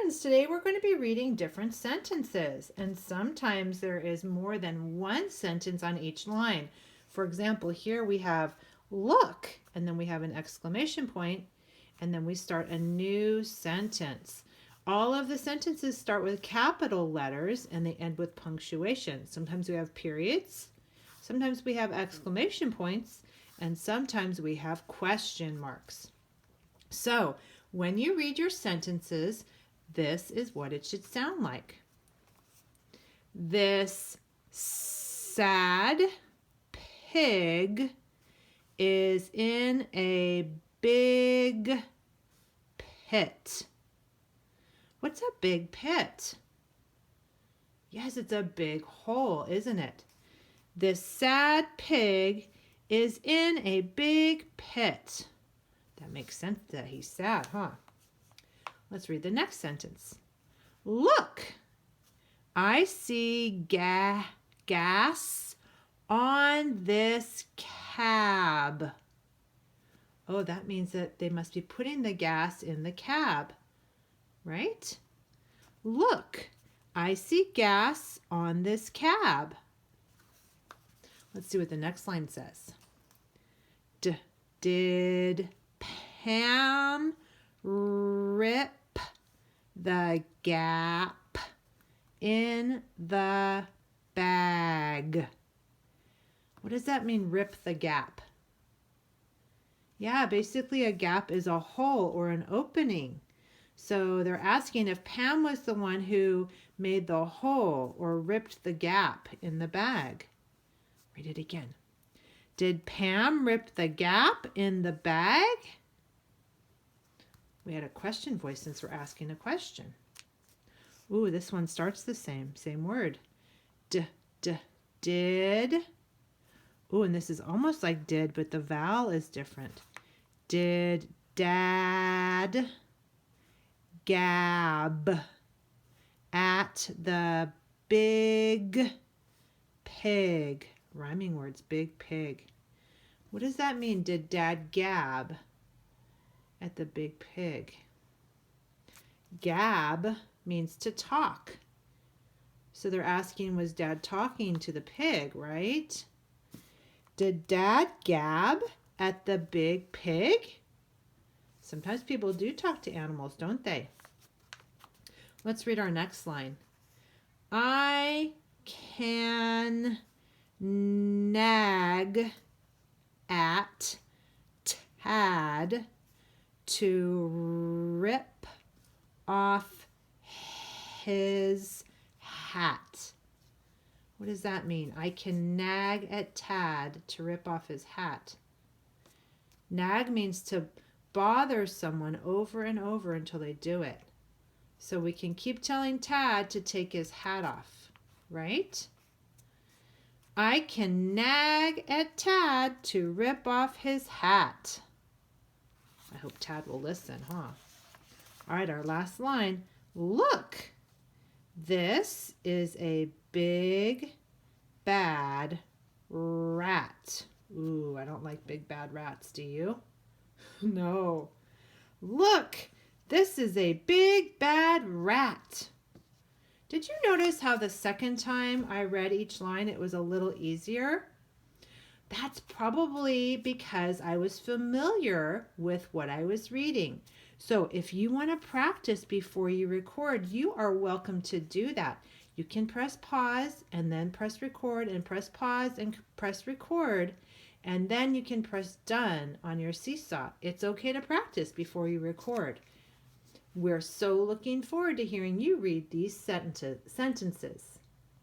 friends, today we're going to be reading different sentences, and sometimes there is more than one sentence on each line. For example, here we have look, and then we have an exclamation point, and then we start a new sentence. All of the sentences start with capital letters and they end with punctuation. Sometimes we have periods, sometimes we have exclamation points, and sometimes we have question marks. So, when you read your sentences, this is what it should sound like. This sad pig is in a big pit. What's a big pit? Yes, it's a big hole, isn't it? This sad pig is in a big pit. That makes sense that he's sad, huh? Let's read the next sentence. Look, I see gas on this cab. Oh, that means that they must be putting the gas in the cab, right? Look, I see gas on this cab. Let's see what the next line says. Did Pam rip the gap in the bag? What does that mean, rip the gap? Yeah, basically a gap is a hole or an opening. So they're asking if Pam was the one who made the hole or ripped the gap in the bag. Read it again. Did Pam rip the gap in the bag? We had a question voice since we're asking a question. Ooh, this one starts the same word. Did. Ooh, and this is almost like did, but the vowel is different. Did Dad gab at the big pig? Rhyming words, big pig. What does that mean? Did Dad gab at the big pig? Gab means to talk. So they're asking, was Dad talking to the pig, right? Did Dad gab at the big pig? Sometimes people do talk to animals, don't they? Let's read our next line. I can nag at Tad to rip off his hat. What does that mean? I can nag at Tad to rip off his hat. Nag means to bother someone over and over until they do it. So we can keep telling Tad to take his hat off, right? I can nag at Tad to rip off his hat. I hope Tad will listen, huh? All right, our last line. Look, this is a big, bad rat. Ooh, I don't like big, bad rats, do you? No. Look, this is a big, bad rat. Did you notice how the second time I read each line, it was a little easier? That's probably because I was familiar with what I was reading. So if you want to practice before you record, you are welcome to do that. You can press pause and then press record and press pause and press record, and then you can press done on your seesaw. It's okay to practice before you record. We're so looking forward to hearing you read these sentences.